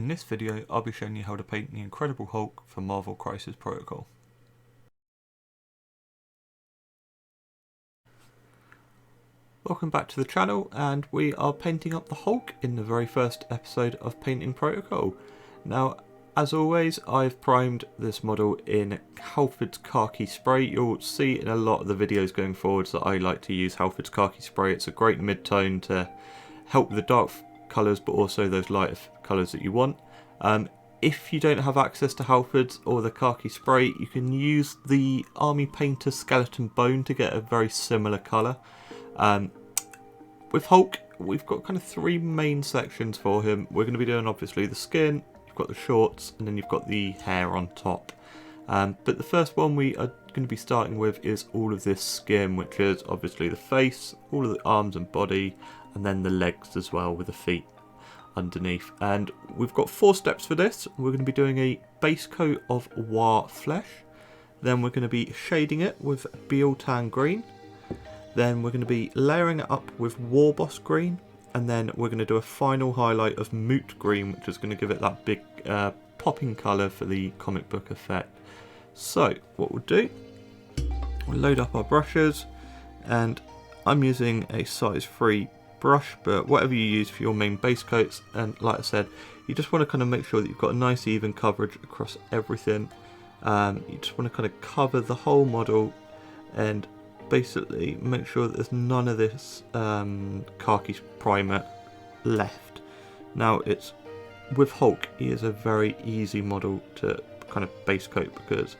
In this video I'll be showing you how to paint the Incredible Hulk for Marvel Crisis Protocol. Welcome back to the channel, and we are painting up the Hulk in the very first episode of Painting Protocol. Now, as always, I've primed this model in Halford's Khaki Spray. You'll see in a lot of the videos going forwards that I like to use Halford's Khaki Spray. It's a great mid-tone to help with the dark colours but also those lighter colours that you want. If you don't have access to Halford's or the Khaki Spray, you can use the Army Painter Skeleton Bone to get a very similar colour. With Hulk, we've got kind of three main sections for him. We're going to be doing obviously the skin, you've got the shorts, and then you've got the hair on top. But the first one we are going to be starting with is all of this skin, which is obviously the face, all of the arms and body, and then the legs as well with the feet underneath. And we've got 4 steps for this. We're going to be doing a base coat of Waaagh Flesh, then we're going to be shading it with Biel-Tan Green, then we're going to be layering it up with Warboss Green, and then we're going to do a final highlight of Moot Green, which is going to give it that big popping colour for the comic book effect. So what we'll do, we'll load up our brushes, and I'm using a size 3 brush, but whatever you use for your main base coats. And like I said, you just want to kind of make sure that you've got a nice even coverage across everything. You just want to kind of cover the whole model and basically make sure that there's none of this khaki primer left. Now, it's with Hulk, he is a very easy model to kind of base coat because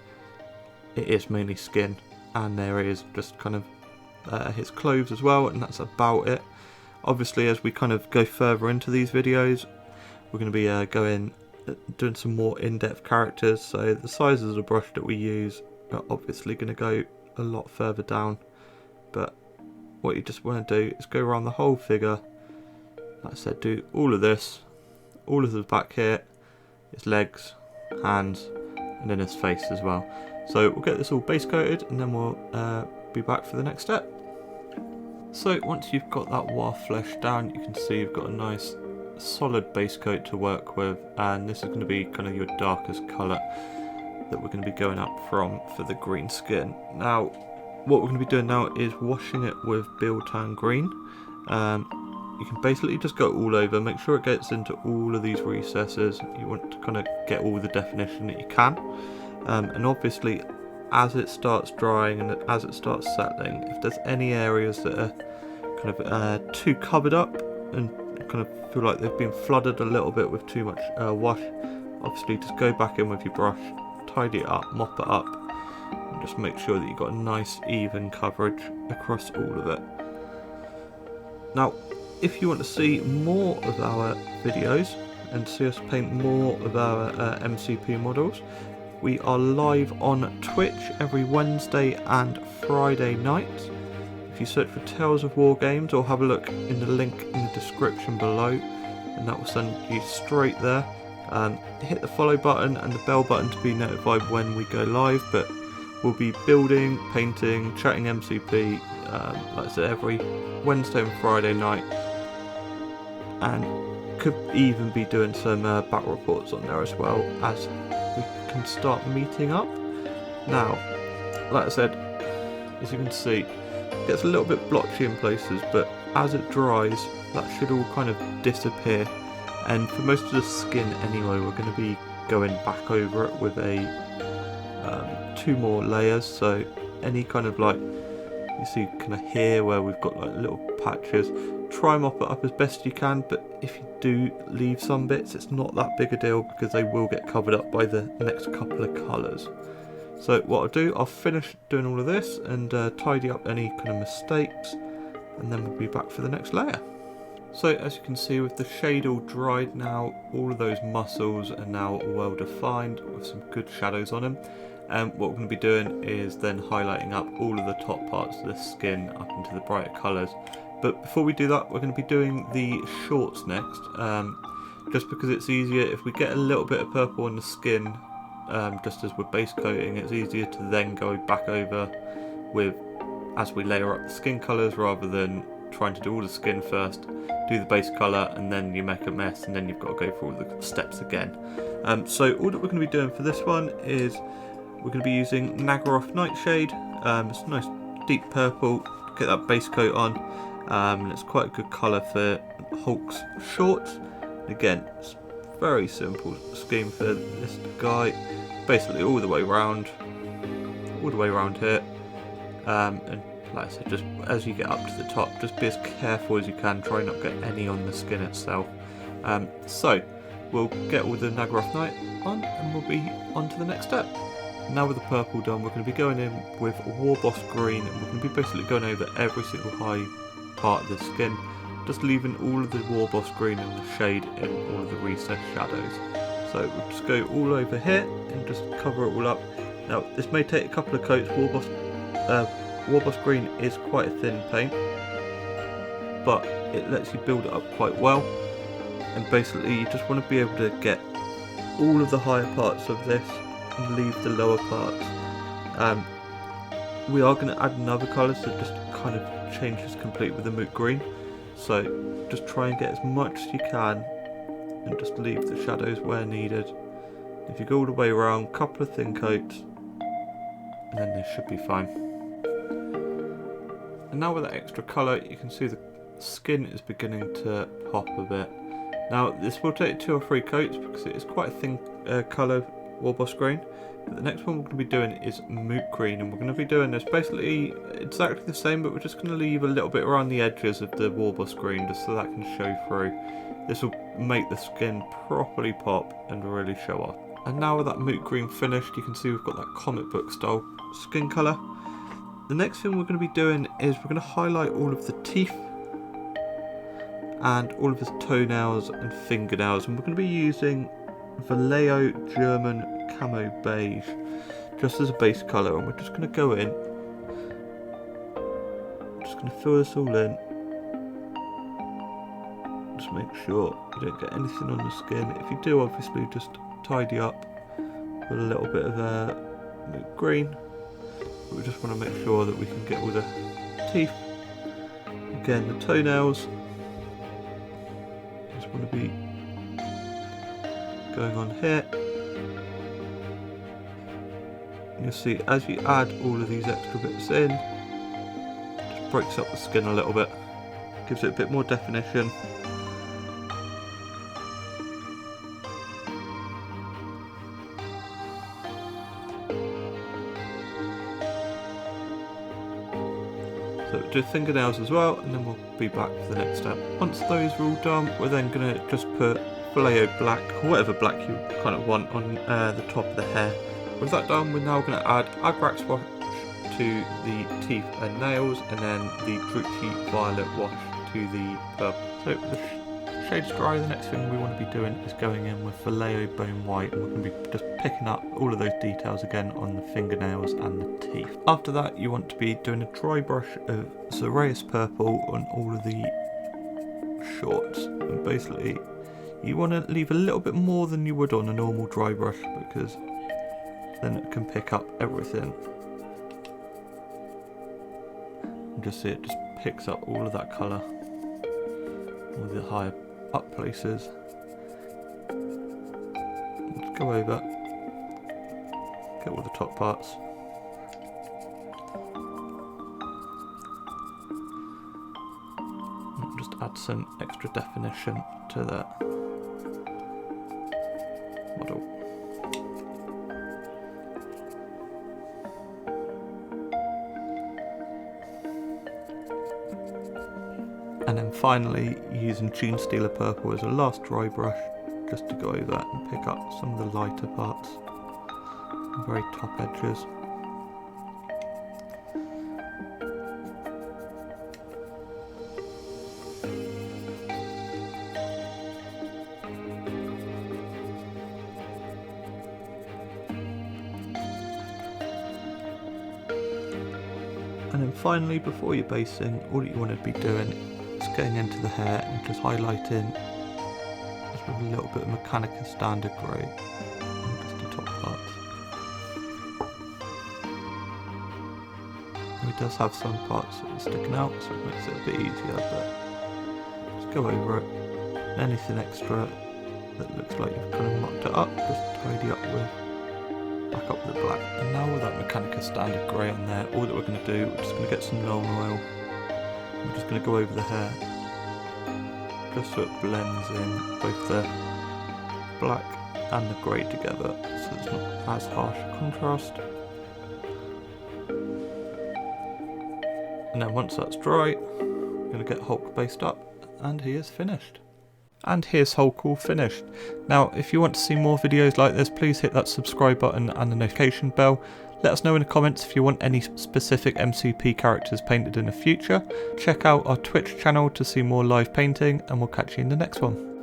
it is mainly skin, and there is just kind of his clothes as well, and that's about it. Obviously, as we kind of go further into these videos, we're going to be doing some more in-depth characters, so the sizes of the brush that we use are obviously going to go a lot further down. But what you just want to do is go around the whole figure. Like I said, do all of this, all of the back here, his legs, hands, and then his face as well. So we'll get this all base coated, and then we'll be back for the next step. So once you've got that Waaagh Flesh down, you can see you've got a nice solid base coat to work with, and this is going to be kind of your darkest colour that we're going to be going up from for the green skin. Now, what we're going to be doing now is washing it with Biel-Tan Green. You can basically just go all over, make sure it gets into all of these recesses. You want to kind of get all the definition that you can. And obviously, as it starts drying and as it starts settling, if there's any areas that are kind of too covered up and kind of feel like they've been flooded a little bit with too much wash, obviously just go back in with your brush, tidy it up, mop it up, and just make sure that you've got a nice even coverage across all of it. Now, if you want to see more of our videos and see us paint more of our MCP models, we are live on Twitch every Wednesday and Friday night. If you search for Tales of War Games, or have a look in the link in the description below, and that will send you straight there. Hit the follow button and the bell button to be notified when we go live, but we'll be building, painting, chatting MCP, like I said, every Wednesday and Friday night, and could even be doing some battle reports on there as well as we can start meeting up. Now, like I said, as you can see, it gets a little bit blotchy in places, but as it dries, that should all kind of disappear. And for most of the skin anyway, we're going to be going back over it with a 2 more layers. So any kind of, like, you see kind of here where we've got like little patches, try and mop it up as best you can. But if you do leave some bits, it's not that big a deal because they will get covered up by the next couple of colours. So what I'll do, I'll finish doing all of this and tidy up any kind of mistakes, and then we'll be back for the next layer. So as you can see, with the shade all dried now, all of those muscles are now well defined with some good shadows on them. And what we're going to be doing is then highlighting up all of the top parts of the skin up into the brighter colours. But before we do that, we're going to be doing the shorts next, just because it's easier if we get a little bit of purple on the skin, just as we're base coating, it's easier to then go back over with as we layer up the skin colours rather than trying to do all the skin first, do the base colour, and then you make a mess, and then you've got to go through all the steps again. So all that we're going to be doing for this one is we're going to be using Naggaroth Night shade. It's a nice deep purple, get that base coat on, and it's quite a good colour for Hulk's shorts. Again, it's very simple scheme for this guy, basically all the way around here, and like I said, just as you get up to the top, just be as careful as you can, try not to get any on the skin itself. So we'll get all the Naggaroth Night on and we'll be on to the next step. Now with the purple done, we're going to be going in with Warboss Green, and we're going to be basically going over every single high part of the skin, just leaving all of the Warboss Green and the shade in all of the recessed shadows. So we'll just go all over here and just cover it all up. Now this may take a couple of coats. Warboss Green is quite a thin paint, but it lets you build it up quite well, and basically you just want to be able to get all of the higher parts of this and leave the lower parts. We are going to add another colour, so just kind of change this complete with the Moot Green. So just try and get as much as you can and just leave the shadows where needed. If you go all the way around, couple of thin coats, and then they should be fine. And now with that extra colour, you can see the skin is beginning to pop a bit. Now this will take 2 or 3 coats because it is quite a thin colour, Warboss Green. But the next one we're going to be doing is Moot Green, and we're going to be doing this basically exactly the same, but we're just going to leave a little bit around the edges of the Warboss Green just so that can show through. This will make the skin properly pop and really show off. And now with that Moot Green finished, you can see we've got that comic book style skin colour. The next thing we're going to be doing is we're going to highlight all of the teeth and all of his toenails and fingernails, and we're going to be using Vallejo German Camo Beige just as a base colour, and we're just going to go in, just going to fill this all in, just make sure you don't get anything on the skin. If you do, obviously just tidy up with a little bit of Moot Green, but we just want to make sure that we can get all the teeth, again the toenails, just want to be going on here. And you'll see as you add all of these extra bits in, it just breaks up the skin a little bit, gives it a bit more definition. So do fingernails as well, and then we'll be back for the next step. Once those are all done, we're then going to just put Vallejo Black, or whatever black you kind of want, on the top of the hair. With that done, we're now going to add Agrax wash to the teeth and nails, and then the Druchi Violet wash to the purple. So the shade's dry, the next thing we want to be doing is going in with Vallejo Bonewhite, and we're going to be just picking up all of those details again on the fingernails and the teeth. After that, you want to be doing a dry brush of Xereus Purple on all of the shorts, and basically you want to leave a little bit more than you would on a normal dry brush, because then it can pick up everything. And just see it just picks up all of that colour, all the higher up places. Let's go over, get all the top parts. And just add some extra definition to that model. And then finally, using Genestealer Purple as a last dry brush, just to go over and pick up some of the lighter parts, the very top edges. And then finally, before you're basing, all that you want to be doing is getting into the hair and just highlighting just with a little bit of Mechanicus standard grey on just the top parts. We does have some parts that are sticking out, so it makes it a bit easier, but just go over it. Anything extra that looks like you've kind of mocked it up, just tidy up with, back up with the black. And now with that Mechanicus standard grey on there, all that we're going to do, we're just going to get some Nuln Oil. We're just going to go over the hair, just so it blends in both the black and the grey together, so it's not as harsh a contrast. And then once that's dry, I'm going to get Hulk based up, and he is finished. And here's Hulk all finished. Now, if you want to see more videos like this, please hit that subscribe button and the notification bell. Let us know in the comments if you want any specific MCP characters painted in the future. Check out our Twitch channel to see more live painting, and we'll catch you in the next one.